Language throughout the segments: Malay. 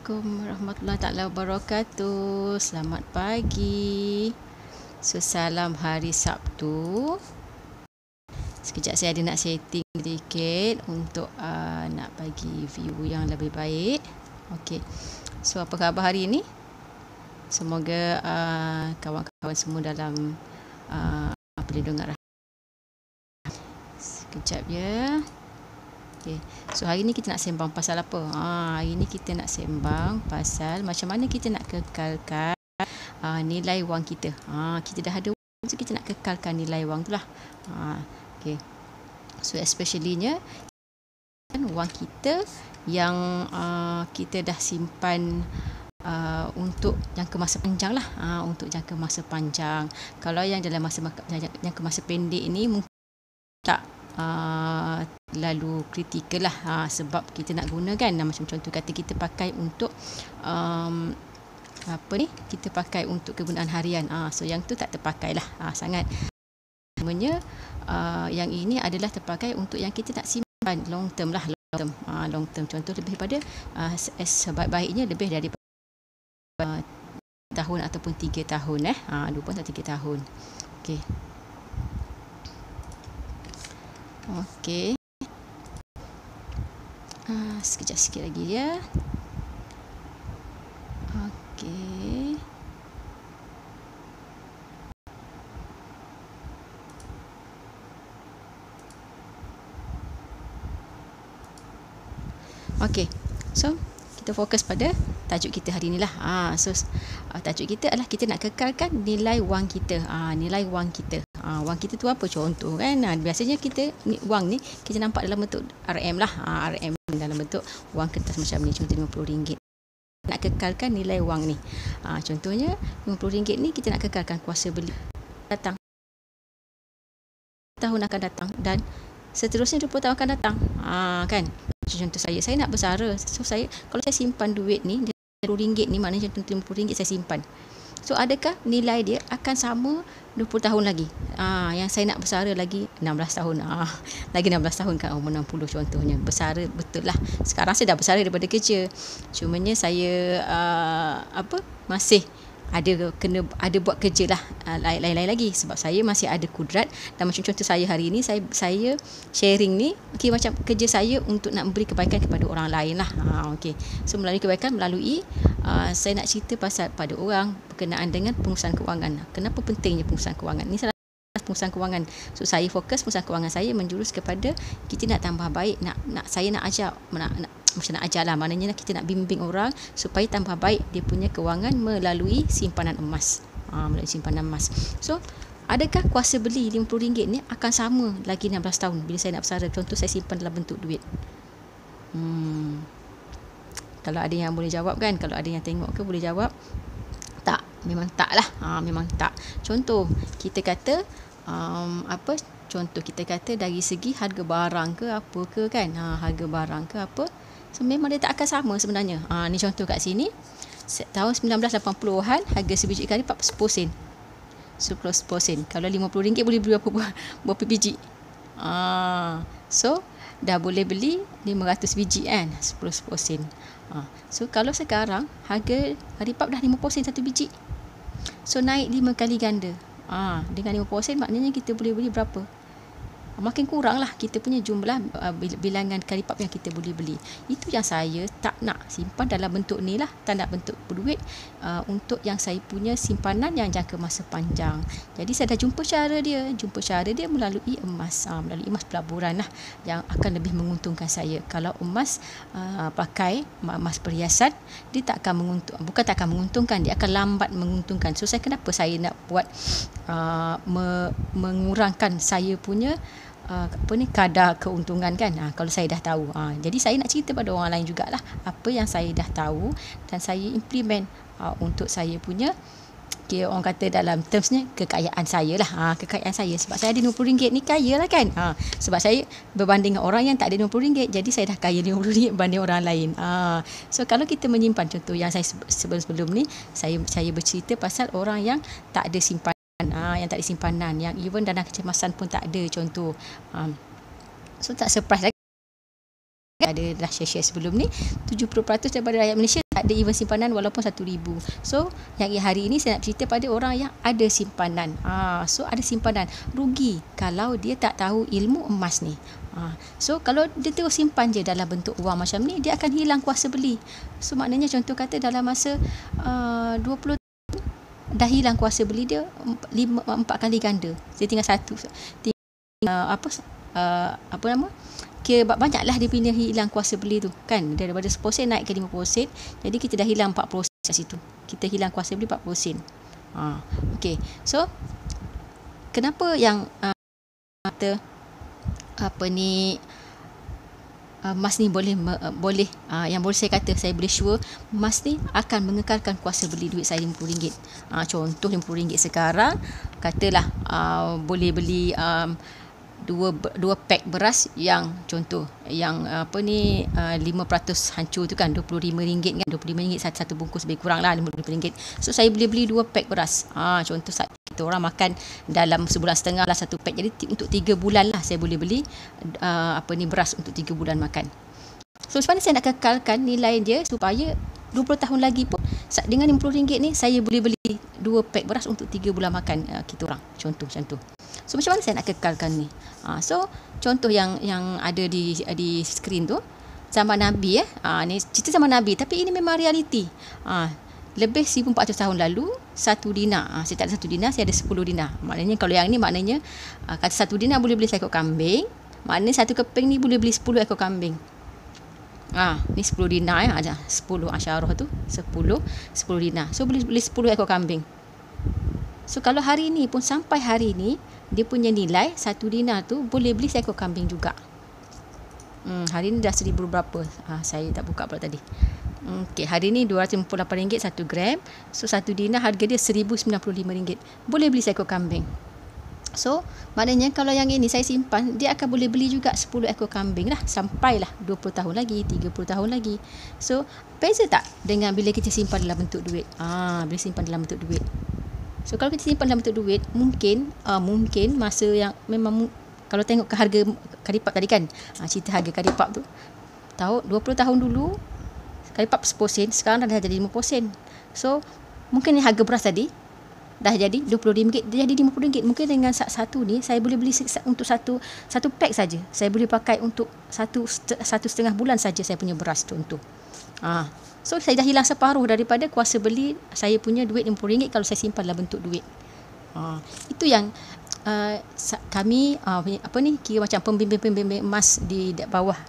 Assalamualaikum warahmatullahi taala wabarakatuh. Selamat pagi. So, salam hari Sabtu. Sekejap saya ada nak setting sedikit untuk nak bagi view yang lebih baik. Okey. So, apa khabar hari ini? Semoga kawan-kawan semua dalam perlindungan rahmat. Sekejap ya. Okay. So hari ni kita nak sembang pasal apa? Hari ni kita nak sembang pasal macam mana kita nak kekalkan nilai wang kita. Kita dah ada wang, so kita nak kekalkan nilai wang tu lah. Okay. So especially-nya wang kita yang kita dah simpan untuk jangka masa panjang lah. Untuk jangka masa panjang. Kalau yang dalam jangka masa pendek ni mungkin tak lalu kritikal lah, sebab kita nak guna kan, macam contoh kata kita pakai untuk kita pakai untuk kegunaan harian, so yang tu tak terpakai lah sangat. Sebenarnya yang ini adalah terpakai untuk yang kita nak simpan long term lah, long term contoh lebih daripada sebaik-baiknya lebih daripada tahun ataupun 3 tahun 2 atau 3 tahun. Okey. Okey. Sekejap sikit lagi ya. Okey. Okey. So, kita fokus pada tajuk kita hari ni lah. So, tajuk kita adalah kita nak kekalkan nilai wang kita. Nilai wang kita. Wang kita tu apa contoh kan? Biasanya kita wang ni kita nampak dalam bentuk RM lah. RM dalam bentuk wang kertas macam ni, contoh RM50. Nak kekalkan nilai wang ni. Contohnya RM50 ni kita nak kekalkan kuasa beli datang. Tahun akan datang dan seterusnya 20 tahun akan datang. Kan? Contoh saya nak bersara. So kalau saya simpan duit ni RM20 ni, maknanya contoh RM50 saya simpan. So adakah nilai dia akan sama 20 tahun lagi? Yang saya nak bersara lagi 16 tahun. Lagi 16 tahun kan, umur 60 contohnya. Bersara betul lah. Sekarang saya dah bersara daripada kerja. Cumanya saya masih ada buat kerja lah lain-lain lagi, sebab saya masih ada kudrat. Dan macam contoh saya hari ni, saya sharing ni macam kerja saya untuk nak beri kebaikan kepada orang lain lah. So melalui kebaikan, melalui saya nak cerita pasal pada orang berkenaan dengan pengurusan kewangan. Kenapa pentingnya pengurusan kewangan ni? Pengurusan kewangan, so saya fokus pengurusan kewangan saya menjurus kepada kita nak tambah baik, saya nak ajar, macam nak ajar lah, maknanya kita nak bimbing orang supaya tambah baik dia punya kewangan melalui simpanan emas. So adakah kuasa beli RM50 ni akan sama lagi 16 tahun bila saya nak bersara? Contoh saya simpan dalam bentuk duit. Kalau ada yang boleh jawab kan, kalau ada yang tengok ke boleh jawab. Tak, memang tak lah. Memang tak. Contoh kita kata contoh kita kata dari segi harga barang ke apa ke kan, harga barang ke apa, so memang dia tak akan sama sebenarnya. Ni contoh kat sini, tahun 1980-an harga sebiji ikan ni 10 sen. 10 sen. Kalau RM50 boleh beli berapa biji? So dah boleh beli 500 biji kan, 10 sen. So kalau sekarang harga haripap dah 50 sen satu biji, so naik 5 kali ganda. Dengan 50 sen maknanya kita boleh beli berapa? Makin kurang lah kita punya jumlah bilangan karipap yang kita boleh beli. Itu yang saya tak nak simpan dalam bentuk ni lah, tak nak bentuk duit, untuk yang saya punya simpanan yang jangka masa panjang. Jadi saya dah jumpa cara dia melalui emas, melalui emas pelaburan lah, yang akan lebih menguntungkan saya. Kalau emas pakai emas perhiasan, dia tak akan bukan tak akan menguntungkan, dia akan lambat menguntungkan. So kenapa saya nak buat mengurangkan saya punya kadar keuntungan kan, kalau saya dah tahu. Jadi saya nak cerita pada orang lain jugalah apa yang saya dah tahu dan saya implement untuk saya punya, orang kata dalam termsnya kekayaan saya lah. Kekayaan saya sebab saya ada RM50 ni kaya lah kan. Sebab saya berbanding orang yang tak ada RM50, jadi saya dah kaya RM50 berbanding orang lain. So kalau kita menyimpan, contoh yang saya sebelum ni saya bercerita pasal orang yang tak ada simpanan, yang tak ada simpanan, yang even dana kecemasan pun tak ada contoh. So tak surprise lagi ada dah share sebelum ni, 70% daripada rakyat Malaysia tak ada even simpanan walaupun 1,000. So yang hari ini saya nak cerita pada orang yang ada simpanan. So ada simpanan, rugi kalau dia tak tahu ilmu emas ni. So kalau dia terus simpan je dalam bentuk wang macam ni, dia akan hilang kuasa beli. So maknanya contoh kata dalam masa 20 dah hilang kuasa beli dia 4 kali ganda. Dia tinggal satu. Apa nama? Kira banyaklah dia punya hilang kuasa beli tu kan, daripada 10% naik ke 50%. Jadi kita dah hilang 40% kat situ. Kita hilang kuasa beli 40%. Okey. So kenapa yang kata apa ni emas ni boleh yang boleh saya kata, saya boleh sure emas ni akan mengekalkan kuasa beli duit saya RM50. Contoh RM50 sekarang, katalah boleh beli dua pack beras yang contoh yang 5% hancur tu kan, RM25 kan, RM25 satu bungkus, lebih kurang lah RM50. So saya boleh beli 2 pack beras. Contoh kita orang makan dalam sebulan setengah lah 1 pack, jadi untuk 3 bulan lah saya boleh beli beras untuk 3 bulan makan. So sebenarnya saya nak kekalkan nilai dia supaya 20 tahun lagi pun dengan RM50 ni saya boleh beli 2 pack beras untuk 3 bulan makan kita orang. Contoh macam tu. So macam mana saya nak kekalkan ni? So contoh yang ada di skrin tu, zaman Nabi ni cerita zaman Nabi, tapi ini memang realiti. Lebih 1400 tahun lalu, 1 dinar. Saya tak ada 1 dinar, saya ada 10 dinar. Maknanya kalau yang ni maknanya kata 1 dinar boleh beli 1 ekor kambing. Maknanya 1 keping ni boleh beli 10 ekor kambing. Ni 10 dinar aja. 10 asyarah tu 10 dinar. So boleh beli 10 ekor kambing. So kalau hari ni pun, sampai hari ni, dia punya nilai 1 dinar tu boleh beli 1 ekor kambing juga. Hari ni dah 1000 berapa? Saya tak buka pula tadi. Okey, hari ni RM258 1 gram. So 1 dinar harga dia RM1095. Boleh beli 1 ekor kambing. So maknanya kalau yang ini saya simpan, dia akan boleh beli juga 10 ekor kambing lah, sampailah 20 tahun lagi, 30 tahun lagi. So beza tak dengan bila kita simpan dalam bentuk duit? Bila simpan dalam bentuk duit, so kalau kita simpan dalam bentuk duit, mungkin masa yang memang, kalau tengok ke harga karipap tadi kan, cerita harga karipap tu, tahu 20 tahun dulu karipap 10%, sekarang dah jadi 5%. So mungkin harga beras tadi dah jadi RM25, dia jadi RM50. Mungkin dengan satu ni saya boleh beli untuk satu pack saja. Saya boleh pakai untuk satu setengah bulan saja saya punya beras contoh. So saya dah hilang separuh daripada kuasa beli saya punya duit RM50 kalau saya simpan dalam bentuk duit. Itu yang kami kira macam pembimbing emas di bawah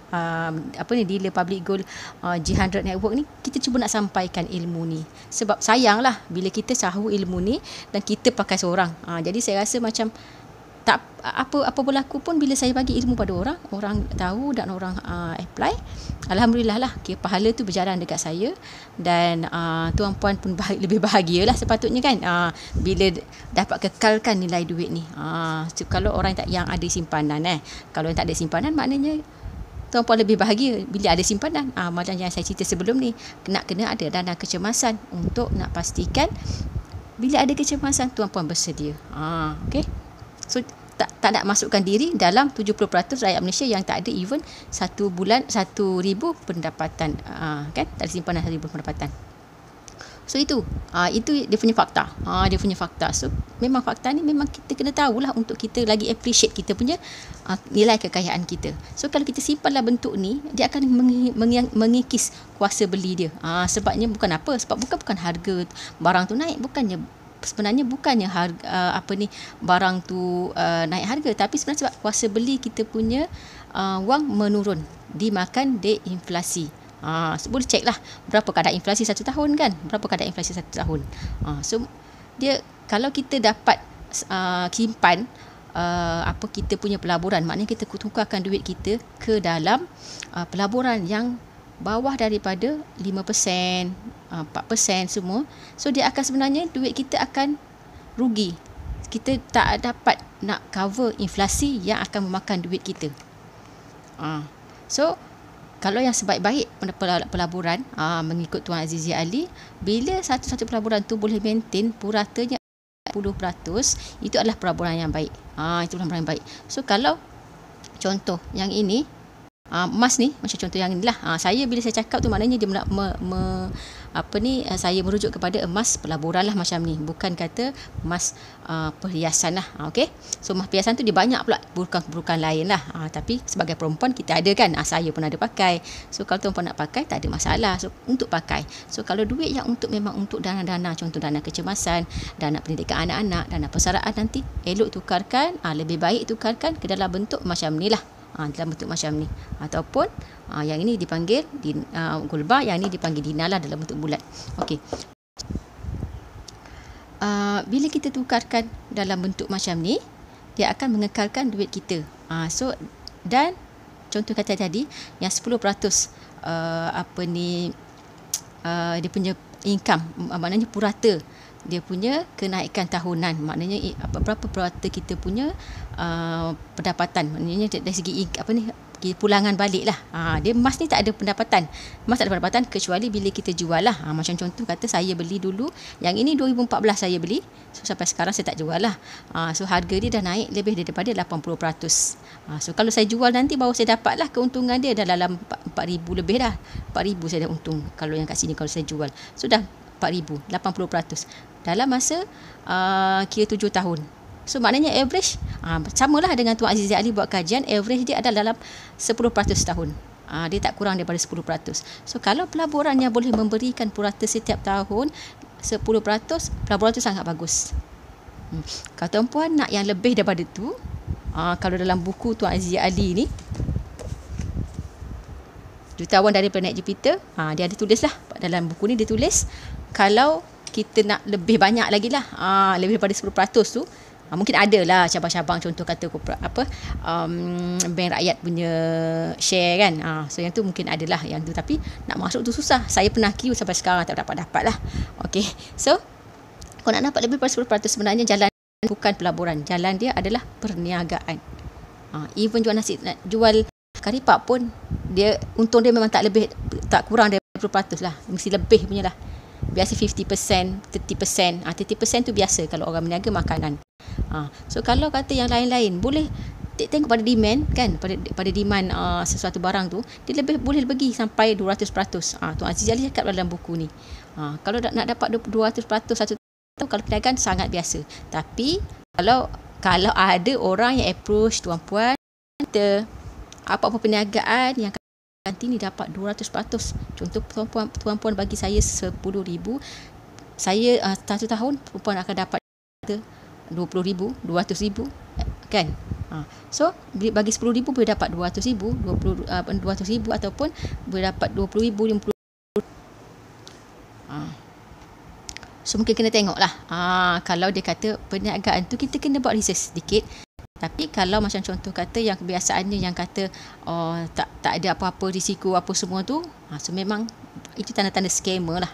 dealer public gold G100 network ni, kita cuba nak sampaikan ilmu ni. Sebab sayanglah bila kita tahu ilmu ni dan kita pakai seorang. Jadi saya rasa macam tak apa berlaku pun bila saya bagi ilmu pada orang tahu dan orang apply, alhamdulillah lah, kira pahala tu berjalan dekat saya, dan tuan-puan pun lebih bahagialah sepatutnya kan, bila dapat kekalkan nilai duit ni. So, kalau orang yang ada simpanan kalau yang tak ada simpanan, maknanya tuan-puan lebih bahagia bila ada simpanan. Macam yang saya cerita sebelum ni, kena ada dana kecemasan untuk nak pastikan bila ada kecemasan tuan-puan bersedia. Okay. So tak nak masukkan diri dalam 70% rakyat Malaysia yang tak ada even 1 bulan 1,000 pendapatan, kan, tak ada simpanan 1,000 pendapatan. So itu dia punya fakta. So memang fakta ni memang kita kena tahulah untuk kita lagi appreciate kita punya nilai kekayaan kita. So kalau kita simpan dalam bentuk ni, dia akan mengikis kuasa beli dia. Sebabnya sebab bukan harga barang tu naik, sebenarnya bukannya harga barang tu naik harga, tapi sebenarnya sebab kuasa beli kita punya wang menurun dimakan deinflasi. So boleh cek lah berapa kadar inflasi 1 tahun kan, so dia, kalau kita dapat simpan kita punya pelaburan, maknanya kita tukarkan duit kita ke dalam pelaburan yang bawah daripada 5%, 4% semua. So dia akan, sebenarnya duit kita akan rugi. Kita tak dapat nak cover inflasi yang akan memakan duit kita. So kalau yang sebaik-baik pelaburan, mengikut Tuan Azizi Ali, bila satu-satu pelaburan tu boleh maintain puratanya 10%, itu adalah pelaburan yang baik. Itu pelaburan yang baik. So kalau contoh yang ini Emas ni macam contoh yang inilah. Saya bila saya cakap tu maknanya dia saya merujuk kepada emas pelaburan lah macam ni, bukan kata emas perhiasan lah. Okey. So emas perhiasan tu dia banyak pula burukan lain lah. Tapi sebagai perempuan kita ada kan. Saya pun ada pakai. So kalau perempuan nak pakai tak ada masalah. So untuk pakai. So kalau duit yang memang untuk dana-dana, contoh dana kecemasan, dana pendidikan anak-anak, dana persaraan, nanti elok tukarkan, lebih baik tukarkan ke dalam bentuk macam ni lah. Dalam bentuk macam ni, ataupun yang ini dipanggil gulba, yang ini dipanggil dinar lah dalam bentuk bulat. Okey. Bila kita tukarkan dalam bentuk macam ni, dia akan mengekalkan duit kita. Dan contoh kata tadi yang 10% dia punya income, maknanya purata dia punya kenaikan tahunan, maknanya berapa purata kita punya pendapatan, maknanya dari segi pulangan balik lah. Dia emas ni tak ada pendapatan. Emas tak ada pendapatan kecuali bila kita jual lah. Macam contoh kata saya beli dulu, yang ini 2014 saya beli, so sampai sekarang saya tak jual lah. So harga dia dah naik lebih daripada 80%. So kalau saya jual nanti baru saya dapat lah keuntungan dia dah dalam 4,000 lebih dah. 4,000 saya dah untung kalau yang kat sini kalau saya jual. So dah 4,000, 80% dalam masa kira 7 tahun. So maknanya average samalah dengan Tuan Azizi Ali buat kajian, average dia adalah dalam 10% tahun. Dia tak kurang daripada 10%. So kalau pelaburan yang boleh memberikan purata setiap tahun 10%, pelaburan tu sangat bagus. Kalau tuan nak yang lebih daripada tu, kalau dalam buku Tuan Azizi Ali ni, Jutawan dari Planet Jupiter, dia ada tulis lah dalam buku ni, dia tulis kalau kita nak lebih banyak lagi lah, lebih daripada 10% tu, mungkin ada lah cabang-cabang, contoh kata bank rakyat punya share kan. So yang tu mungkin ada lah yang tu, tapi nak masuk tu susah. Saya pernah queue sampai sekarang tak dapat lah. Okey. So kalau nak dapat lebih daripada 10%, sebenarnya jalan bukan pelaburan, jalan dia adalah perniagaan. Even jual nasi, jual kari pak pun dia untung dia memang tak kurang dari 10% lah, mesti lebih punya lah. Biasa 50%, 30%. 30% tu biasa kalau orang berniaga makanan. So kalau kata yang lain-lain, boleh tengok pada demand kan, pada demand sesuatu barang tu, dia boleh pergi sampai 200%. Tuan Azizi Ali cakap dalam buku ni. Kalau nak dapat 200% satu tahun, kalau perniagaan sangat biasa. Tapi kalau ada orang yang approach tuan-puan, kita apa-apa perniagaan yang nanti ni dapat 200%. Contoh tuan-puan bagi saya 10,000, saya satu tahun perempuan akan dapat 20,000, 200,000 kan. So bagi 10,000 boleh dapat 200,000, 200,000 ataupun boleh dapat 20,000, 50,000. So mungkin kena tengok lah. Kalau dia kata perniagaan tu kita kena buat research sedikit. Tapi kalau macam contoh kata yang kebiasaannya yang kata tak ada apa-apa risiko apa semua tu, so memang itu tanda-tanda scammer lah.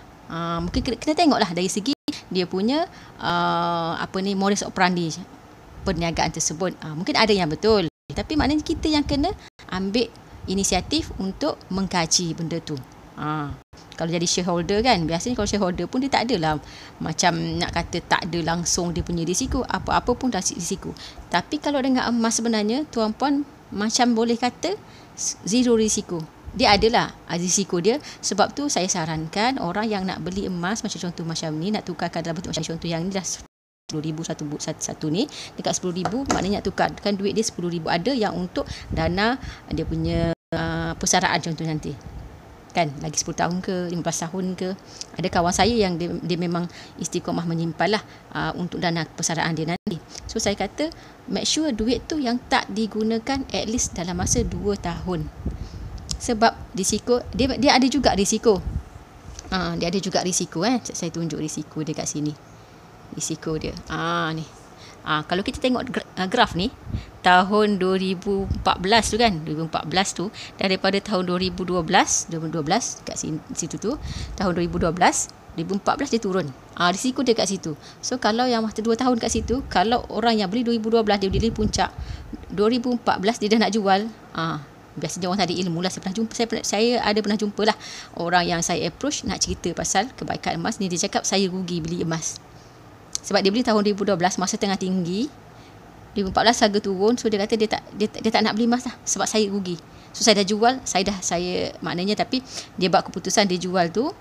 Mungkin kena tengok lah dari segi dia punya modus operandi perniagaan tersebut. Mungkin ada yang betul, tapi maknanya kita yang kena ambil inisiatif untuk mengkaji benda tu. Kalau jadi shareholder kan, biasanya kalau shareholder pun dia tak adalah macam nak kata tak ada langsung dia punya risiko, apa-apa pun dah risiko. Tapi kalau dengan emas sebenarnya tuan-puan macam boleh kata zero risiko. Dia adalah risiko dia. Sebab tu saya sarankan orang yang nak beli emas macam contoh macam ni, nak tukarkan dalam bentuk macam contoh yang ni dah 10,000 satu ni, dekat 10,000 maknanya nak tukarkan duit dia 10,000. Ada yang untuk dana dia punya persaraan contoh nanti kan, lagi 10 tahun ke 15 tahun ke. Ada kawan saya yang dia memang istiqomah menyimpan lah untuk dana persaraan dia nanti. So saya kata make sure duit tu yang tak digunakan at least dalam masa 2 tahun. Sebab risiko dia ada juga risiko. Dia ada juga risiko saya tunjuk risiko dia kat sini. Risiko dia ni. Kalau kita tengok graf ni, tahun 2014 tu kan, 2014 tu daripada tahun 2012 kat situ tu, tahun 2014 dia turun. Risiko dia kat situ. So kalau yang masa 2 tahun kat situ, kalau orang yang beli 2012 dia beli puncak, 2014 dia dah nak jual, biasanya orang tak ada ilmu lah. Saya ada pernah jumpa lah orang yang saya approach nak cerita pasal kebaikan emas ni. Dia cakap saya rugi beli emas sebab dia beli tahun 2012 masa tengah tinggi, 2014 harga turun. So dia kata dia tak nak beli emas lah sebab saya rugi. So saya dah jual, saya maknanya, tapi dia buat keputusan dia jual tu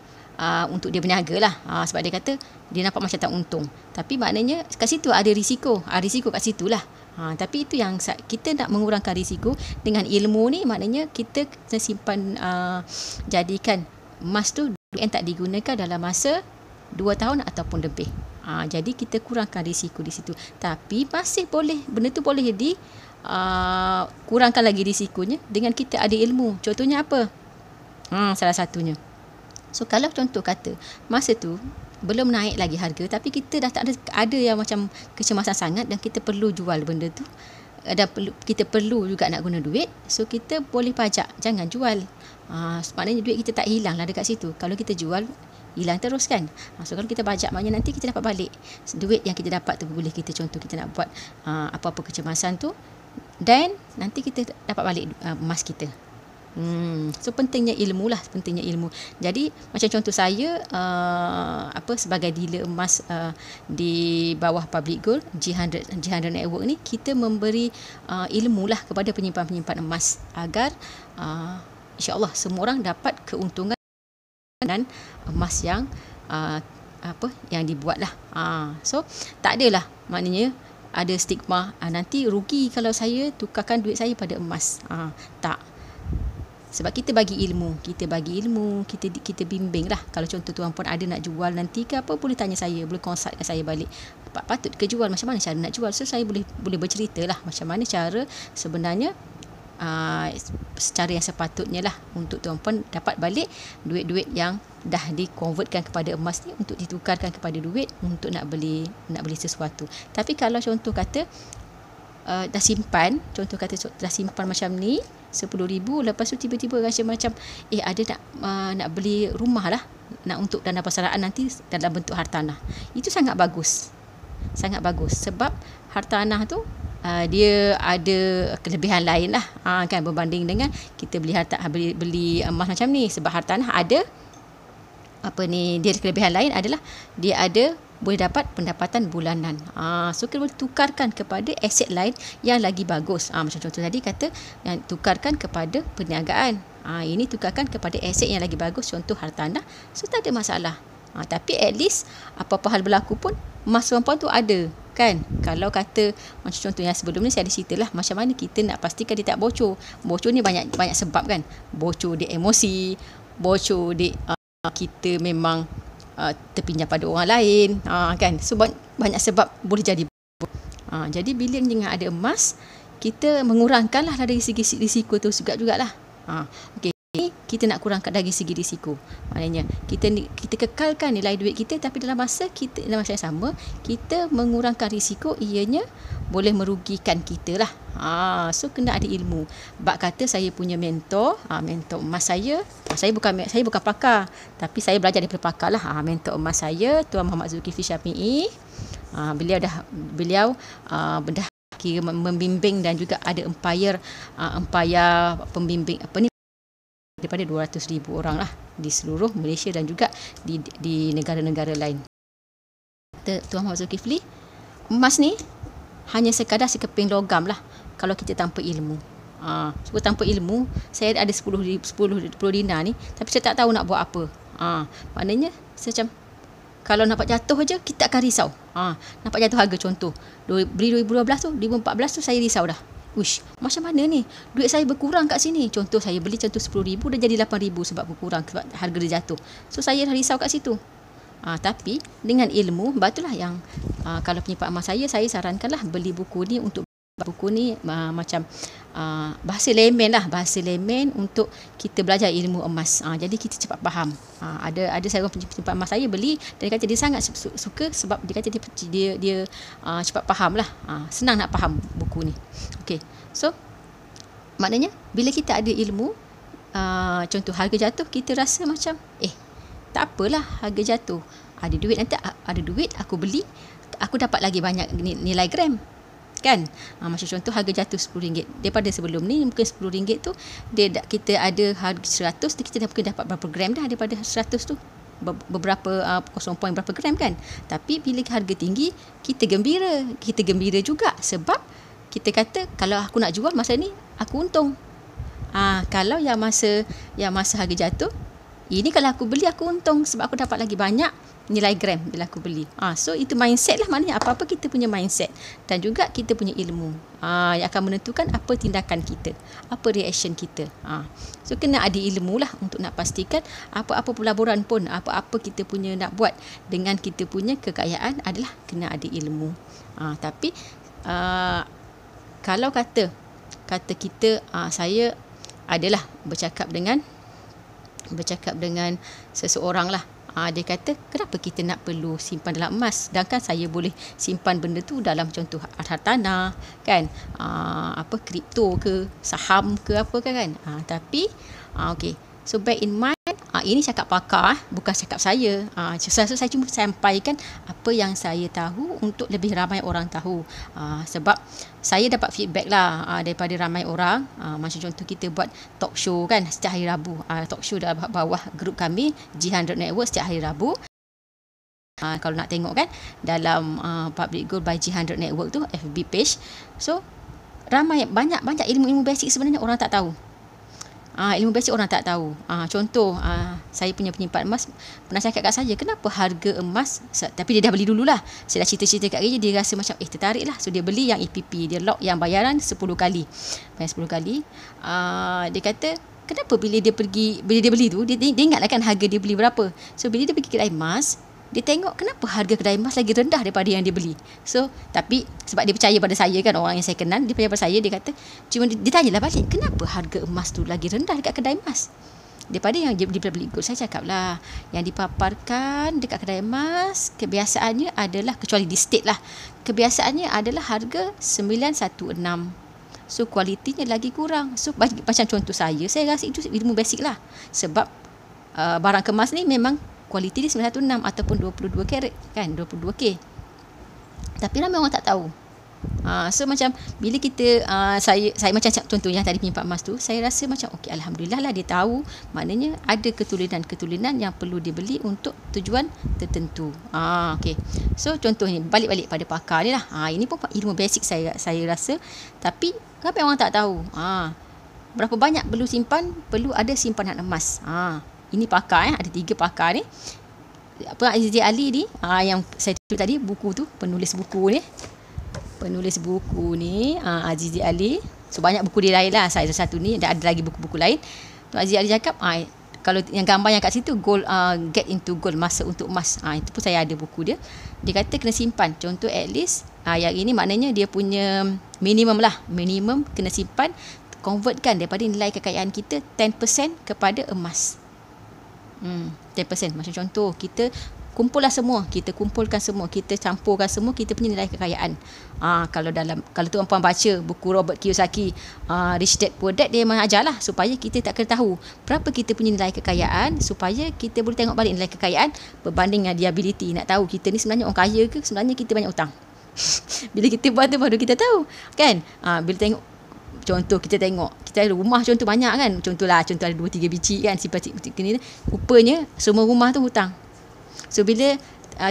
untuk dia berniaga lah, sebab dia kata dia nampak macam tak untung, tapi maknanya kat situ ada risiko, risiko kat situ lah. Tapi itu yang kita nak mengurangkan risiko dengan ilmu ni, maknanya kita simpan, jadikan emas tu yang tak digunakan dalam masa 2 tahun ataupun lebih. Jadi kita kurangkan risiko di situ, tapi masih boleh, benda tu boleh kurangkan lagi risikonya dengan kita ada ilmu. Contohnya apa? Salah satunya, so kalau contoh kata masa tu belum naik lagi harga, tapi kita dah tak ada yang macam kecemasan sangat dan kita perlu jual benda tu, dan kita perlu juga nak guna duit, so kita boleh pajak, jangan jual. Maknanya duit kita tak hilang lah dekat situ. Kalau kita jual, hilang terus kan. So kalau kita pajak, maknanya nanti kita dapat balik duit yang kita dapat tu. Boleh kita contoh kita nak buat apa-apa kecemasan tu, dan nanti kita dapat balik emas kita. So pentingnya ilmu lah, pentingnya ilmu. Jadi macam contoh saya sebagai dealer emas di bawah Public Gold G100 Network ni, kita memberi ilmu lah kepada penyimpan-penyimpan emas agar insya-Allah semua orang dapat keuntungan dan emas yang yang dibuat lah. So tak adalah maknanya ada stigma nanti rugi kalau saya tukarkan duit saya pada emas. Tak. Sebab kita bagi ilmu, kita bimbing lah. Kalau contoh tuan pun ada nak jual nanti ke apa, boleh tanya saya, boleh consult saya balik. Patut ke jual, macam mana cara nak jual? So saya boleh bercerita lah macam mana cara sebenarnya, secara yang sepatutnya lah, untuk tuan pun dapat balik duit-duit yang dah dikonvertkan kepada emas ni untuk ditukarkan kepada duit untuk nak beli sesuatu. Tapi kalau contoh kata dah simpan, contoh kata dah simpan macam ni 10,000, lepas tu tiba-tiba rasa macam ada nak beli rumah lah, nak untuk dana persaraan nanti dalam bentuk hartanah. Itu sangat bagus, sebab hartanah tu dia ada kelebihan lain lah, kan, berbanding dengan kita beli emas macam ni. Sebab hartanah ada dia kelebihan lain adalah dia boleh dapat pendapatan bulanan. So kita boleh tukarkan kepada aset lain yang lagi bagus. Macam contoh tadi kata, yang tukarkan kepada perniagaan. Ini tukarkan kepada aset yang lagi bagus, contoh hartanah. So tak ada masalah. Tapi at least apa-apa hal berlaku pun emas perempuan tu ada, kan. Kalau kata macam contoh yang sebelum ni saya ada cerita lah, macam mana kita nak pastikan dia tak bocor. Bocor ni banyak sebab, kan. Bocor dia emosi, bocor dia kita memang terpinjam pada orang lain, kan. So banyak sebab boleh jadi. Jadi bila dengan ada emas, kita mengurangkanlah dari segi risiko tu jugalah. Okey, kita nak kurangkan dari segi risiko. Maknanya kita kekalkan nilai duit kita, tapi dalam masa yang sama kita mengurangkan risiko, ianya boleh merugikan kita lah. So kena ada ilmu. Bak kata saya punya mentor emas saya bukan pakar, tapi saya belajar daripada pakar lah. Mentor emas saya Tuan Muhammad Zulkifli Syafi'i. Beliau dah kira membimbing dan juga ada empayar pembimbing daripada 200,000 orang lah di seluruh Malaysia dan juga di negara-negara lain. Tuan Muhammad Zulkifli, emas ni hanya sekadar sekeping logam lah kalau kita tanpa ilmu. So tanpa ilmu, saya ada 10 dinar ni, tapi saya tak tahu nak buat apa. Maknanya macam kalau nampak jatuh je kita akan risau. Nampak jatuh harga, contoh beli 2012 tu, 2014 tu saya risau dah. Uish, macam mana ni? Duit saya berkurang kat sini. Contoh saya beli 10,000 dah jadi 8,000 sebab berkurang, sebab harga dia jatuh. So saya dah risau kat situ. Tapi dengan ilmu, batulah yang kalau penyimpan emas saya sarankanlah beli buku ni. Untuk buku ni macam bahasa lemon untuk kita belajar ilmu emas. Jadi kita cepat faham. Ada seorang penyimpan emas saya beli, dan dia kata dia sangat suka sebab dia kata dia cepat faham lah. Senang nak faham buku ni. Okey, so maknanya bila kita ada ilmu, contoh harga jatuh, kita rasa macam tak apalah harga jatuh, ada duit aku beli, aku dapat lagi banyak nilai gram, kan. Macam contoh harga jatuh RM10 daripada sebelum ni, mungkin RM10 tu kita ada harga 100, kita mungkin dapat berapa gram dah daripada 100 tu, beberapa 0 point berapa gram, kan. Tapi bila harga tinggi, kita gembira juga, sebab kita kata kalau aku nak jual masa ni aku untung. Kalau yang masa harga jatuh, ini kalau aku beli aku untung sebab aku dapat lagi banyak nilai gram bila aku beli. So itu mindset lah, maknanya apa-apa kita punya mindset dan juga kita punya ilmu yang akan menentukan apa tindakan kita, apa reaction kita. So kena ada ilmu lah untuk nak pastikan apa-apa pelaburan pun, apa-apa kita punya nak buat dengan kita punya kekayaan adalah kena ada ilmu. Tapi kalau kata kita saya adalah bercakap dengan seseorang lah. Dia kata, kenapa kita nak perlu simpan dalam emas, sedangkan saya boleh simpan benda tu dalam contoh hartanah kan, kripto ke, saham ke apa kan. Tapi okay, so bear in mind, ini cakap pakar, bukan cakap saya. Saya cuma sampaikan apa yang saya tahu untuk lebih ramai orang tahu. Sebab saya dapat feedback lah daripada ramai orang. Macam contoh kita buat talk show kan setiap hari Rabu. Talk show dalam bawah grup kami G100 Network setiap hari Rabu. Kalau nak tengok kan dalam Public Goal by G100 Network tu, FB page. So ramai, banyak ilmu-ilmu basic sebenarnya orang tak tahu. Ilmu basic orang tak tahu. Contoh, saya punya penyimpan emas pernah cakap kat saya, kenapa harga emas, tapi dia dah beli dululah. Saya dah cerita-cerita kat dia rasa macam tertarik lah. So dia beli yang EPP, dia lock yang bayaran 10 kali. Bayar 10 kali. Dia kata, kenapa bila dia beli tu, dia ingatlah kan harga dia beli berapa. So bila dia pergi kedai emas, dia tengok kenapa harga kedai emas lagi rendah daripada yang dia beli. So, tapi sebab dia percaya pada saya kan, orang yang saya kenal, dia percaya pada saya, dia kata, cuma dia tanyalah balik, kenapa harga emas tu lagi rendah dekat kedai emas daripada yang dia beli gold. Saya cakap lah, yang dipaparkan dekat kedai emas, kebiasaannya adalah, kecuali di state lah, kebiasaannya adalah harga 916. So, kualitinya lagi kurang. So, macam contoh saya rasa itu ilmu basic lah. Sebab barang kemas ni memang kualiti dia 916 ataupun 22 karat kan, 22K. Tapi ramai orang tak tahu. So macam bila kita saya macam contohnya tadi penyimpan emas tu, saya rasa macam okey, alhamdulillah lah dia tahu, maknanya ada keturunan yang perlu dibeli untuk tujuan tertentu. Okey. So contohnya balik pada pakar ni lah. Ini pun ilmu basic saya rasa, tapi ramai orang tak tahu. Berapa banyak perlu ada simpanan emas. Ini pakar ada 3 pakar ni. Azizi Ali ni, yang saya tulis tadi, buku tu, penulis buku ni Azizi Ali. So banyak buku dia lain lah, saya satu ni, ada lagi buku-buku lain. Azizi Ali cakap, kalau yang gambar yang kat situ gold, get into gold, masa untuk emas. Itu pun saya ada buku dia. Dia kata kena simpan, contoh at least yang ini maknanya dia punya minimum kena simpan, convertkan daripada nilai kekayaan kita 10% kepada emas. 10%. Macam contoh, kita kumpulkan semua, kita campurkan semua kita punya nilai kekayaan. Kalau tuan-puan baca buku Robert Kiyosaki, Rich Dad Poor Dad, dia memang ajarlah supaya kita tak kena tahu berapa kita punya nilai kekayaan, supaya kita boleh tengok balik nilai kekayaan berbanding dengan liability. Nak tahu kita ni sebenarnya orang kaya ke, sebenarnya kita banyak hutang. Bila kita buat tu baru kita tahu kan. Bila tengok, contoh kita ada rumah contoh banyak kan, contoh ada 2-3 biji kan, simpan ni, rupanya semua rumah tu hutang. So bila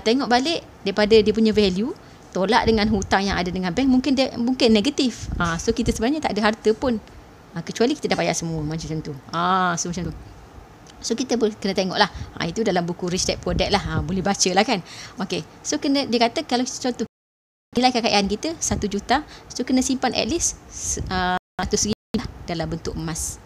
tengok balik daripada dia punya value, tolak dengan hutang yang ada dengan bank, mungkin negatif. So kita sebenarnya tak ada harta pun, kecuali kita dah bayar semua, macam tu. So macam tu. So kita kena tengok lah. Itu dalam buku Rich Dad Poor Dad lah, boleh baca lah kan. Okay. So dia kata kalau contoh nilai kekayaan kita 1 juta, so kena simpan at least 100,000 dalam bentuk emas.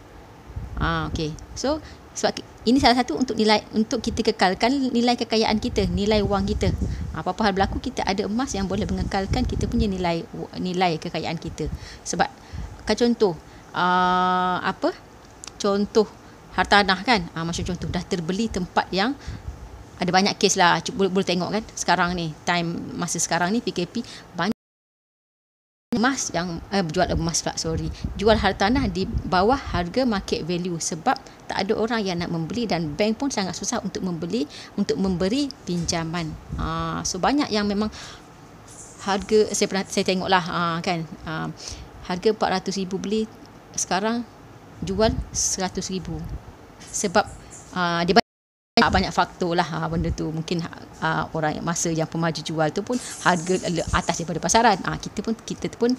Okay. So sebab ini salah satu untuk kita kekalkan nilai kekayaan kita, nilai wang kita. Apa-apa hal berlaku, kita ada emas yang boleh mengekalkan kita punya nilai kekayaan kita. Sebab contoh contoh hartanah kan, macam contoh dah terbeli tempat yang ada banyak kes lah, boleh tengok kan sekarang ni, masa sekarang ni PKP, banyak emas yang jual hartanah di bawah harga market value, sebab tak ada orang yang nak membeli dan bank pun sangat susah untuk memberi pinjaman. So banyak yang memang harga, saya tengok lah kan, harga 400,000 beli, sekarang jual 100,000 sebab dia banyak faktor lah benda tu. Mungkin orang masa yang pemaju jual tu pun harga atas daripada pasaran. Kita tu pun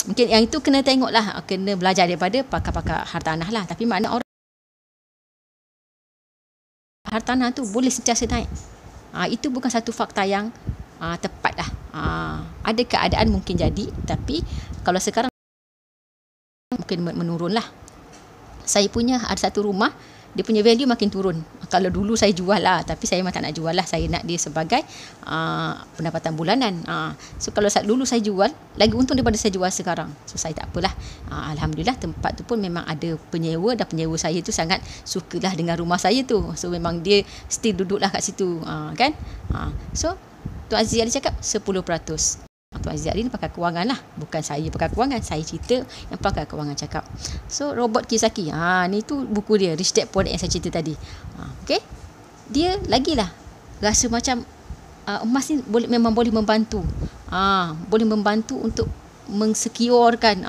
mungkin yang itu kena tengok lah, kena belajar daripada pakar-pakar hartanah lah. Tapi makna orang hartanah tu boleh sentiasa naik, itu bukan satu fakta yang tepat lah. Ada keadaan mungkin jadi, tapi kalau sekarang mungkin menurun lah. Saya punya ada satu rumah, dia punya value makin turun. Kalau dulu saya jual lah, tapi saya memang tak nak jual lah. Saya nak dia sebagai pendapatan bulanan. So kalau dulu saya jual, lagi untung daripada saya jual sekarang. So saya tak apalah. Alhamdulillah tempat tu pun memang ada penyewa, dan penyewa saya tu sangat sukalah dengan rumah saya tu. So memang dia still duduklah kat situ, kan. So Tuan Aziz Ali cakap 10%. Tuan Aziz Ali ni pakar kewangan lah, bukan saya pakar kewangan. Saya cerita yang pakar kewangan cakap. So Robert Kiyosaki, ni tu buku dia, Rich Dad Poor Dad yang saya cerita tadi. Okay, dia lagilah rasa macam emas ni memang boleh membantu, boleh membantu untuk mensecurekan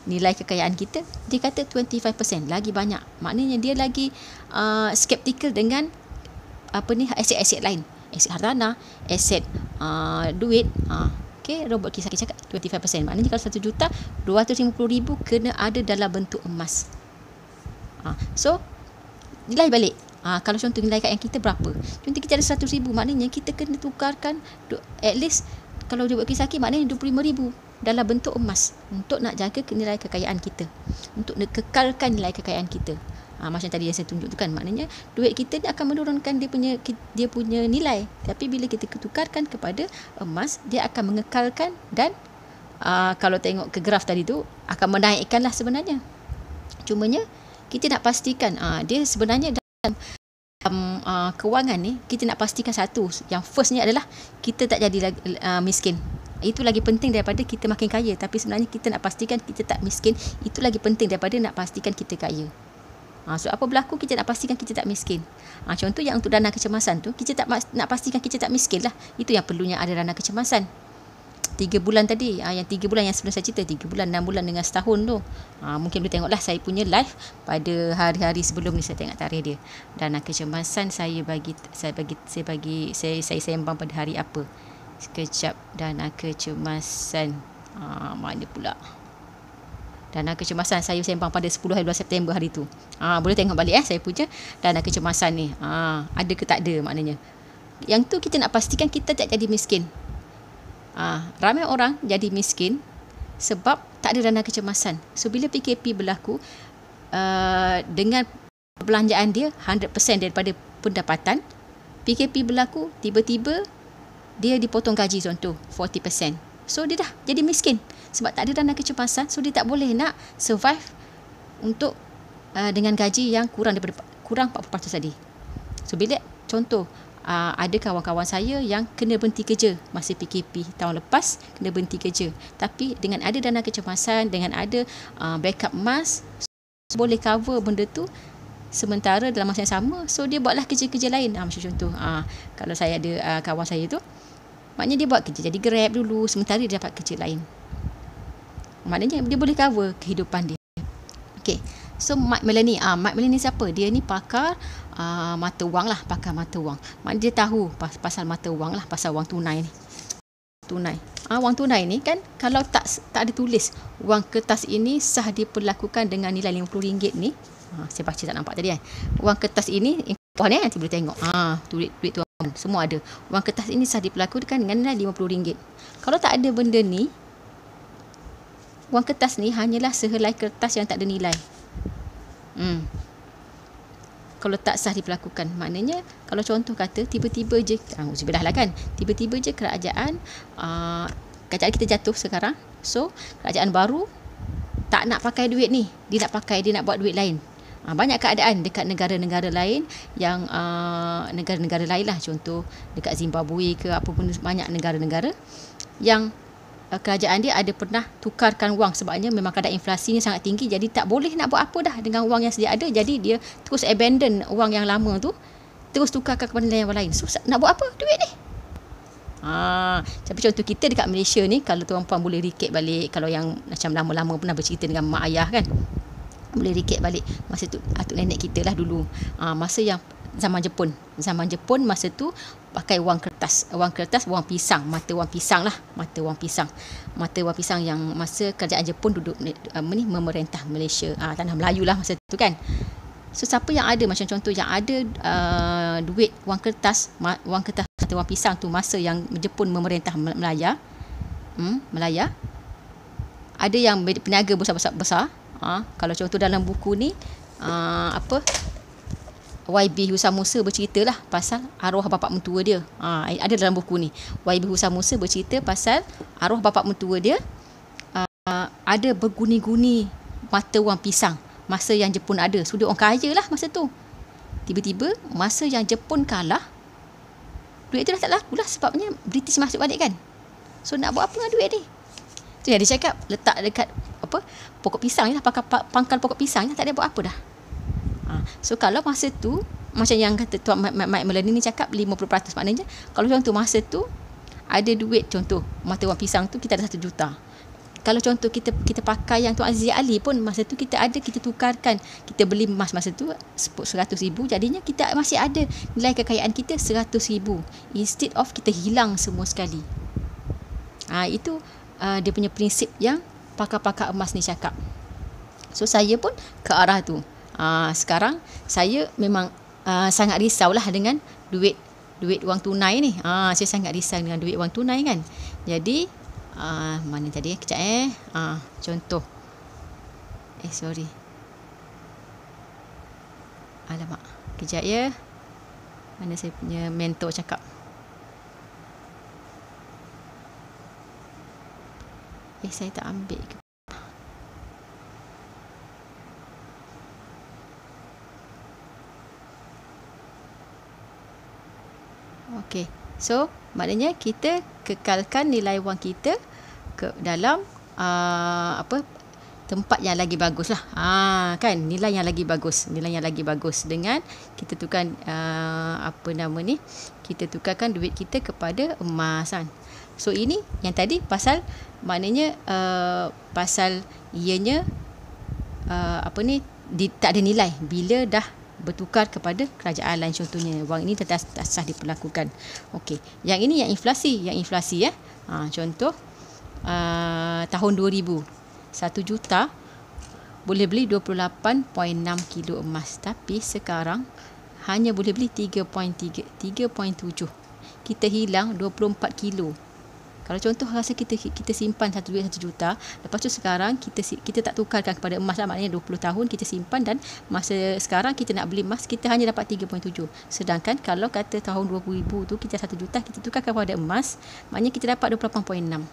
nilai kekayaan kita. Dia kata 25% lagi banyak. Maknanya dia lagi skeptikal dengan aset-aset lain, aset hartanah, aset duit. Okay, Robert Kiyosaki cakap 25%. Maknanya kalau 1 juta, 250,000 kena ada dalam bentuk emas. So nilai balik, kalau contoh nilai kekayaan kita berapa, contoh kita ada 100,000, maknanya kita kena tukarkan at least, kalau Robert Kiyosaki maknanya 25,000 dalam bentuk emas, untuk nak jaga nilai kekayaan kita, untuk kekalkan nilai kekayaan kita. Macam tadi yang saya tunjukkan, maknanya duit kita dia akan menurunkan dia punya nilai, tapi bila kita tukarkan kepada emas, dia akan mengekalkan, dan kalau tengok ke graf tadi tu, akan menaikkan lah sebenarnya. Cumanya kita nak pastikan dia sebenarnya dalam kewangan ni, kita nak pastikan satu, yang first ni adalah kita tak jadi miskin. Itu lagi penting daripada kita makin kaya. Tapi sebenarnya kita nak pastikan kita tak miskin, itu lagi penting daripada nak pastikan kita kaya. So apa berlaku, kita nak pastikan kita tak miskin. Contoh yang untuk dana kecemasan tu, kita tak nak pastikan kita tak miskin lah. Itu yang perlunya ada dana kecemasan. 3 bulan tadi, yang 3 bulan yang sebelum saya cerita, 3 bulan, 6 bulan dengan setahun tu, mungkin boleh tengoklah saya punya live pada hari-hari sebelum ni. Saya tengok tarikh dia. Dana kecemasan saya sembang pada hari apa. Sekejap, dana kecemasan mana pula. Dana kecemasan saya sembang pada 10 hari 2 September hari tu. Boleh tengok balik saya punya dana kecemasan ni. Ada ke tak ada maknanya. Yang tu kita nak pastikan kita tak jadi miskin. Ramai orang jadi miskin sebab tak ada dana kecemasan. So bila PKP berlaku, dengan perbelanjaan dia 100% daripada pendapatan, PKP berlaku, tiba-tiba dia dipotong gaji, contoh 40%. So dia dah jadi miskin sebab tak ada dana kecemasan. So dia tak boleh nak survive untuk dengan gaji yang kurang 40% tadi. So bila contoh ada kawan-kawan saya yang kena berhenti kerja masa PKP tahun lepas, kena berhenti kerja, tapi dengan ada dana kecemasan, dengan ada backup emas, boleh cover benda tu sementara dalam masa yang sama. So dia buatlah kerja-kerja lain. Macam contoh kalau saya ada kawan saya tu, maknanya dia buat kerja jadi Grab dulu, sementara dia dapat kerja lain. Maknanya dia boleh cover kehidupan dia. Okay, so Mike Melanie. Mike Melanie siapa? Dia ni pakar mata wang lah, pakar mata wang. Maknanya dia tahu pasal mata wang lah, pasal wang tunai ni. Tunai. Wang tunai ni kan, kalau tak ada tulis wang kertas ini sah diperlakukan dengan nilai RM50 ni. Saya baca tak nampak tadi kan. Wang kertas ini, nanti boleh tengok. Duit tu semua ada. Wang kertas ini sah diperlakukan dengan nilai RM50. Kalau tak ada benda ni, wang kertas ni hanyalah sehelai kertas yang tak ada nilai. Kalau tak sah diperlakukan, maknanya kalau contoh kata tiba-tiba je, uzubillah lah kan, tiba-tiba je kerajaan kita jatuh sekarang. So kerajaan baru tak nak pakai duit ni, dia nak buat duit lain. Banyak keadaan dekat negara-negara lain yang negara-negara lain lah, contoh dekat Zimbabwe ke apa pun, banyak negara-negara yang kerajaan dia ada pernah tukarkan wang, sebabnya memang kadar inflasinya sangat tinggi, jadi tak boleh nak buat apa dah dengan wang yang sedia ada. Jadi dia terus abandon wang yang lama tu, terus tukarkan kepada nilai yang lain. So nak buat apa duit ni? Tapi contoh kita dekat Malaysia ni, kalau tuan-puan boleh recap balik, kalau yang macam lama-lama pernah bercerita dengan mak ayah kan, Boleh recap balik masa tu atuk nenek kita lah dulu. Masa yang zaman Jepun masa tu pakai wang kertas, wang pisang, mata wang pisang yang masa kerajaan Jepun duduk memerintah Malaysia, tanah Melayu lah masa tu kan. So siapa yang ada, macam contoh yang ada duit wang kertas mata wang pisang tu masa yang Jepun memerintah Melaya, ada yang peniaga besar. Kalau contoh dalam buku ni YB Husam Musa bercerita lah pasal arwah bapa mentua dia. Ada dalam buku ni. YB Husam Musa bercerita pasal arwah bapa mentua dia ada berguni-guni mata wang pisang masa yang Jepun ada. So dia orang kaya lah masa tu. Tiba-tiba masa yang Jepun kalah, duit tu dah tak laku lah, sebabnya British masuk balik kan. So nak buat apa dengan duit ni? Tu yang dia cakap, letak dekat pokok pisang je lah, pangkal pokok pisang je, tak ada buat apa dah. So kalau masa tu, macam yang kata Tuan Mike Melanie ni cakap 50%, maknanya kalau contoh masa tu ada duit, contoh mata wang pisang tu kita ada 1 juta. Kalau contoh kita pakai yang Tuan Aziz Ali pun masa tu kita tukarkan, kita beli emas masa tu 100,000, jadinya kita masih ada nilai kekayaan kita 100,000 instead of kita hilang semua sekali. Itu dia punya prinsip yang pakar-pakar emas ni cakap. So saya pun ke arah tu. Sekarang saya memang sangat risaulah dengan duit wang tunai ni. Saya sangat risau dengan duit wang tunai kan. Jadi mana tadi kejap contoh. Sorry. Alamak, kejap ya. Mana saya punya mentor cakap. Saya tak ambil ke? Okey. So, maknanya kita kekalkan nilai wang kita ke dalam tempat yang lagi bagus lah. Kan, nilai yang lagi bagus dengan kita tukarkan kita tukarkan duit kita kepada emas kan. So ini yang tadi pasal maknanya pasal ianya tak ada nilai bila dah bertukar kepada kerajaan lain, contohnya wang ini tak sah diperlakukan. Okey, yang ini yang inflasi ya. Contoh tahun 2000 1 juta boleh beli 28.6 kilo emas, tapi sekarang hanya boleh beli 3.7. Kita hilang 24 kilo. Kalau contoh rasa kita simpan satu duit 1 juta, lepas tu sekarang kita tak tukarkan kepada emas lah, maknanya 20 tahun kita simpan, dan masa sekarang kita nak beli emas, kita hanya dapat 3.7. Sedangkan kalau kata tahun 2000 tu kita 1 juta, kita tukar kepada emas, maknanya kita dapat 28.6.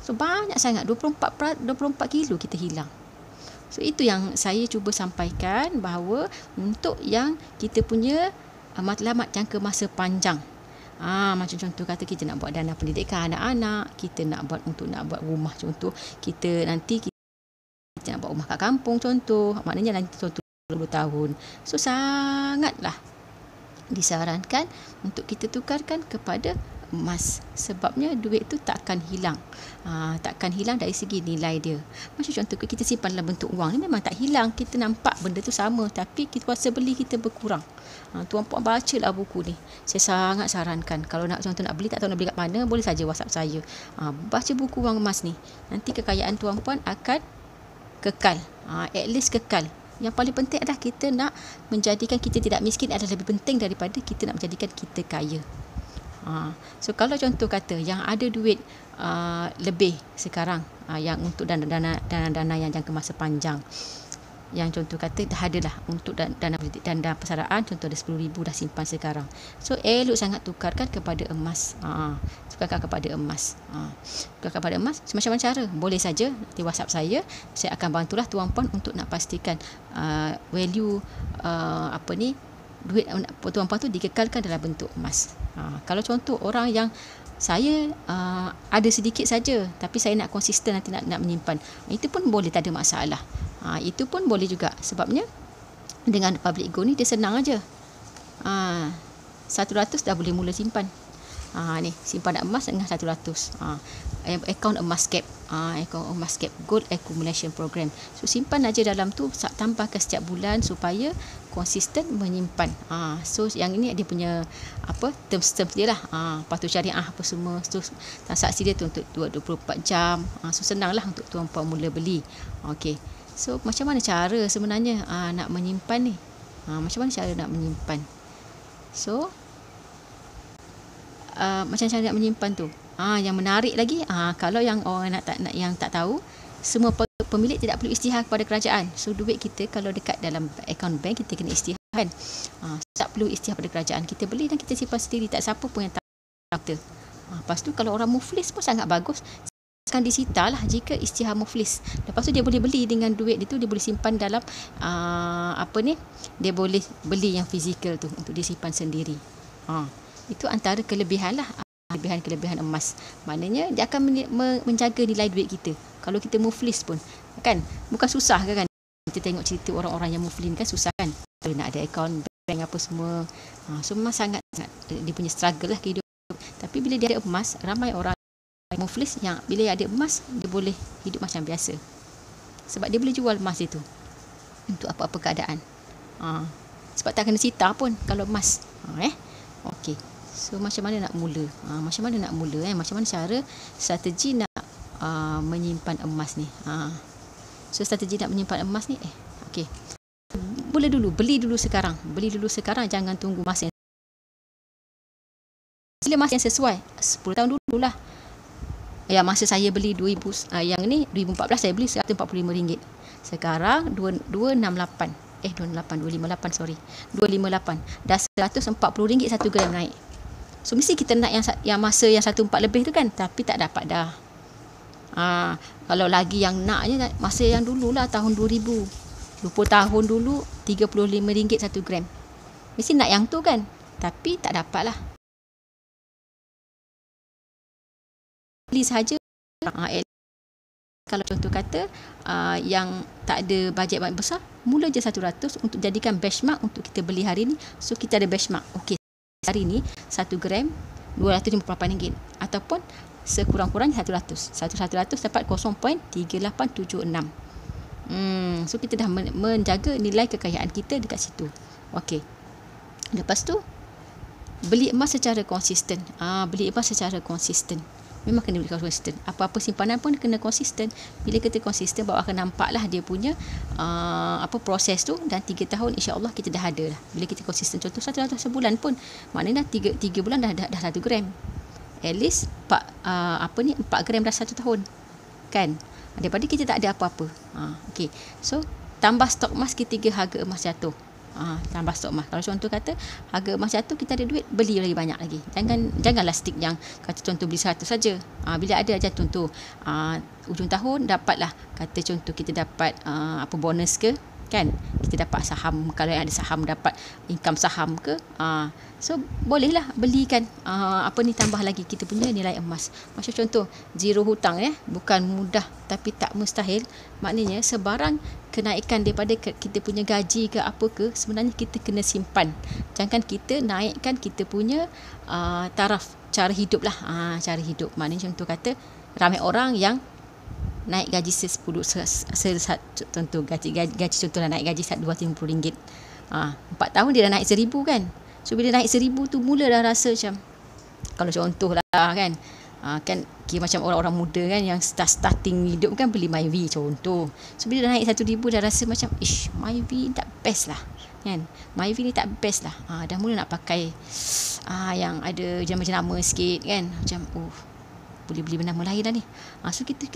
So banyak sangat, 24 kilo kita hilang. So itu yang saya cuba sampaikan, bahawa untuk yang kita punya matlamat jangka masa panjang, macam contoh kata kita nak buat dana pendidikan anak-anak, kita nak buat rumah, contoh kita nanti kita nak buat rumah kat kampung, contoh, maknanya nanti contoh 20 tahun. So sangatlah disarankan untuk kita tukarkan kepada emas, sebabnya duit tu takkan hilang. Takkan hilang dari segi nilai dia. Macam contoh kita simpan dalam bentuk wang ni memang tak hilang, kita nampak benda tu sama, tapi kita kuasa beli kita berkurang. Tuan-puan bacalah buku ni, saya sangat sarankan. Kalau nak contoh nak beli, tak tahu nak beli kat mana, boleh saja WhatsApp saya. Baca buku wang emas ni, nanti kekayaan tuan-puan akan kekal, at least kekal. Yang paling penting adalah kita nak menjadikan kita tidak miskin adalah lebih penting daripada kita nak menjadikan kita kaya. So kalau contoh kata yang ada duit lebih sekarang, yang untuk dana yang jangka masa panjang, yang contoh kata dah ada lah untuk dana persaraan, contoh ada 10,000 dah simpan sekarang. So elok sangat tukarkan kepada emas. Tukarkan kepada emas. Semacam cara, boleh saja nanti WhatsApp saya akan bantulah tuan-puan untuk nak pastikan value duit tuan-puan tu dikekalkan dalam bentuk emas. Kalau contoh orang yang saya ada sedikit saja, tapi saya nak konsisten nanti nak menyimpan, itu pun boleh, tak ada masalah. Itu pun boleh juga, sebabnya dengan public gold ni dia senang aja. 100 dah boleh mula simpan. Ni simpanan emas dengan 100. Akaun emas cap. Akaun emas cap, Gold Accumulation Program. So simpan aja dalam tu, tambahkan setiap bulan supaya konsisten menyimpan. So yang ini dia punya terms dia lah. Patuh syariah apa semua. So transaksi dia tu untuk 24 jam. So senang lah untuk tuan-puan mula beli. Okey. So macam mana cara sebenarnya nak menyimpan ni? Macam mana cara nak menyimpan? So macam cara nak menyimpan tu. Yang menarik lagi, kalau yang orang yang tak tahu, semua pemilik tidak perlu isytihar kepada kerajaan. So duit kita kalau dekat dalam akaun bank, kita kena isytihar kan. Tak perlu isytihar pada kerajaan. Kita beli dan kita simpan sendiri, tak siapa pun yang tahu kita. Lepas tu kalau orang muflis pun sangat bagus, akan disita lah jika isytihar muflis. Lepas tu dia boleh beli dengan duit dia tu, dia boleh simpan dalam dia boleh beli yang fizikal tu untuk disimpan sendiri. Itu antara kelebihan lah, kelebihan emas. Maknanya dia akan menjaga nilai duit kita. Kalau kita muflis pun kan, bukan susah kan? Kita tengok cerita orang-orang yang muflis kan, susah kan? Nak ada akaun bank apa semua. So memang sangat dia punya struggle lah kehidupan. Tapi bila dia ada emas, ramai orang muflis yang bila ada emas, dia boleh hidup macam biasa. Sebab dia boleh jual emas itu untuk apa-apa keadaan. Sebab tak kena sita pun kalau emas. Okey. So macam mana nak mula? Macam mana cara strategi nak menyimpan emas ni? So strategi nak menyimpan emas ni okey. Beli dulu sekarang, jangan tunggu masa yang bila masa yang sesuai. 10 tahun dululah. Masa saya beli 2000, yang ni 2014 saya beli RM145. Sekarang 258. 258 sorry. 258. Dah RM140 1 gram naik. So mesti kita nak yang masa yang 1.4 lebih tu kan, tapi tak dapat dah. Kalau lagi yang naknya masa yang dululah tahun 2000. 20 tahun dulu RM35 1 gram. Mesti nak yang tu kan, tapi tak dapat lah. Beli sahaja. Kalau contoh kata yang tak ada bajet banyak besar, mula je 100 untuk jadikan benchmark untuk kita beli hari ni. So kita ada benchmark. Okey, hari ni 1 gram RM258 ataupun sekurang-kurangnya 100 dapat 0.3876. So kita dah menjaga nilai kekayaan kita dekat situ. Okey, lepas tu beli emas secara konsisten. Memang kena beli konsisten. Apa-apa simpanan pun kena konsisten. Bila kita konsisten, baru akan nampaklah dia punya proses tu, dan 3 tahun insya-Allah kita dah ada lah. Bila kita konsisten, contoh 100 sebulan pun, maknanya 3 bulan dah 1 gram. At least 4 gram dah 1 tahun. Kan? Daripada kita tak ada apa-apa. Okey. So tambah stok emas ketika harga emas jatuh. Tambah stok emas. Kalau contoh kata harga emas jatuh, kita ada duit, beli lagi banyak lagi. Janganlah stick yang kata contoh beli 100 saja. Bila ada aja contoh ujung tahun dapatlah, kata contoh kita dapat bonus ke kan, kita dapat saham, kalau yang ada saham dapat income saham ke, so bolehlah belikan tambah lagi kita punya nilai emas. Macam contoh zero hutang bukan mudah tapi tak mustahil. Maknanya sebarang kenaikan daripada kita punya gaji ke apa ke, sebenarnya kita kena simpan. Jangan kita naikkan kita punya taraf cara hidup lah. Cara hidup maknanya contoh kata ramai orang yang naik gaji contoh gaji contohlah naik gaji RM250. 4 tahun dia dah naik RM1,000 kan. So bila naik RM1,000 tu mula dah rasa macam, kalau contoh lah kan, kan kira macam orang-orang muda kan yang starting hidup kan, beli Myvi contoh. So bila dah naik RM1,000 dah rasa macam Myvi tak best lah kan, Myvi ni tak best lah. Dah mula nak pakai yang ada jenama-jenama sikit kan, macam boleh beli bernama lain dah ni. So kita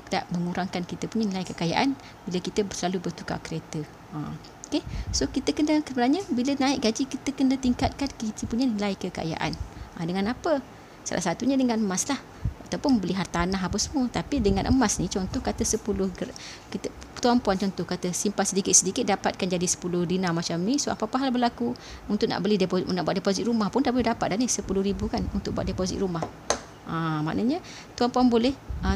tak mengurangkan kita punya nilai kekayaan bila kita selalu bertukar kereta. Okay. So kita kena sebenarnya bila naik gaji, kita kena tingkatkan kita punya nilai kekayaan. Dengan apa? Salah satunya dengan emas lah, ataupun beli harta tanah apa semua. Tapi dengan emas ni, contoh kata 10 kita tuan-puan contoh kata simpan sedikit-sedikit dapatkan jadi 10 dinar macam ni. So apa-apa hal berlaku untuk nak beli nak buat deposit rumah pun dah boleh dapat dah ni RM10,000 kan untuk buat deposit rumah. Maknanya tuan-puan boleh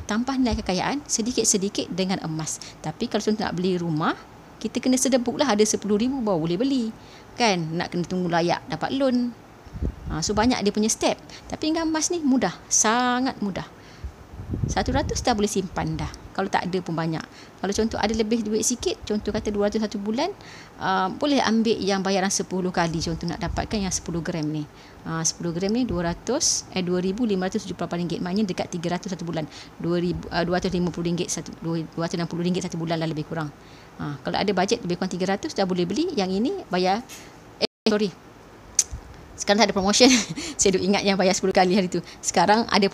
tambah nilai kekayaan sedikit-sedikit dengan emas. Tapi kalau contoh nak beli rumah, kita kena sedebuk lah ada RM10,000 baru boleh beli kan. Nak kena tunggu layak dapat loan So banyak dia punya step. Tapi dengan emas ni mudah, sangat mudah. 100 dah boleh simpan dah. Kalau tak ada pun banyak. Kalau contoh ada lebih duit sikit, contoh kata 200 satu bulan, boleh ambil yang bayaran 10 kali. Contoh nak dapatkan yang 10 gram ni. 10 gram ni RM2,578. Maknanya dekat 300 satu bulan. RM250 RM260 satu bulan lah lebih kurang. Kalau ada bajet lebih kurang 300 dah boleh beli. Yang ini bayar sekarang ada promotion. Saya duk ingat yang bayar 10 kali hari tu. Sekarang ada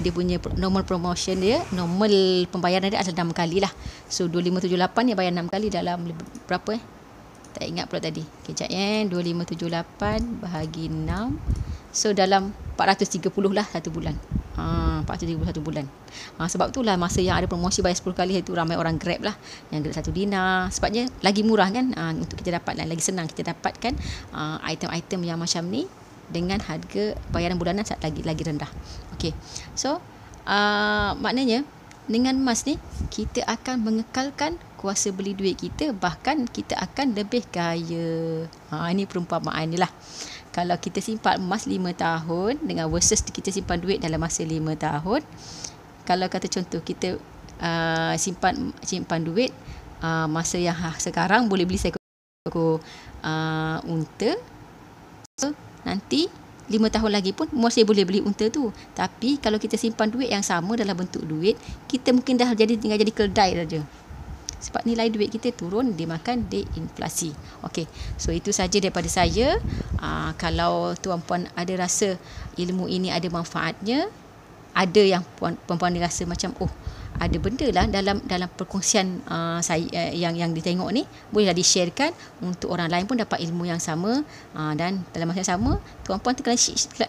dia punya normal promotion dia, normal pembayaran dia adalah 6 kali lah. So 2578 dia bayar 6 kali dalam berapa tak ingat pula tadi. Kejap 2578 bahagi 6. So dalam 430 lah satu bulan. 430 satu bulan. Sebab itulah masa yang ada promosi bayar 10 kali itu ramai orang grab lah. Yang grab 1 dinar. Sebabnya lagi murah kan. Untuk kita dapat lagi senang kita dapatkan item-item yang macam ni dengan harga bayaran bulanan lagi rendah. Okey. So maknanya dengan emas ni kita akan mengekalkan kuasa beli duit kita, bahkan kita akan lebih kaya. Ini perumpamaan ni lah. Kalau kita simpan emas 5 tahun dengan versus kita simpan duit dalam masa 5 tahun. Kalau kata contoh kita simpan duit masa yang sekarang boleh beli seekor unta. So, nanti 5 tahun lagi pun masih boleh beli unta tu. Tapi kalau kita simpan duit yang sama dalam bentuk duit, kita mungkin dah tinggal jadi keldai saja. Sebab nilai duit kita turun dimakan inflasi. Okey, so itu saja daripada saya. Kalau tuan-puan ada rasa ilmu ini ada manfaatnya, ada yang puan-puan rasa macam ada benda lah dalam perkongsian saya yang ditengok ni, bolehlah di-sharekan untuk orang lain pun dapat ilmu yang sama. Dan dalam masa yang sama, tuan-puan tekan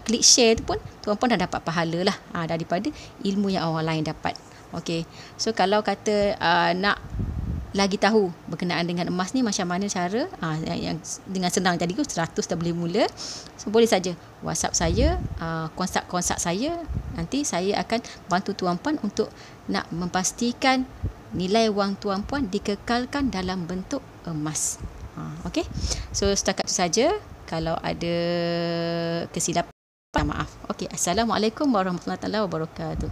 klik share tu pun tuan-puan dah dapat pahala lah daripada ilmu yang orang lain dapat. Okey, so kalau kata nak lagi tahu berkenaan dengan emas ni macam mana cara, yang dengan senang tadi 100 dah boleh mula. So boleh saja WhatsApp saya, kontak saya. Nanti saya akan bantu tuan-puan untuk nak memastikan nilai wang tuan-puan dikekalkan dalam bentuk emas. Okey, so setakat itu saja. Kalau ada kesilapan, maaf. Okey, Assalamualaikum warahmatullahi wabarakatuh.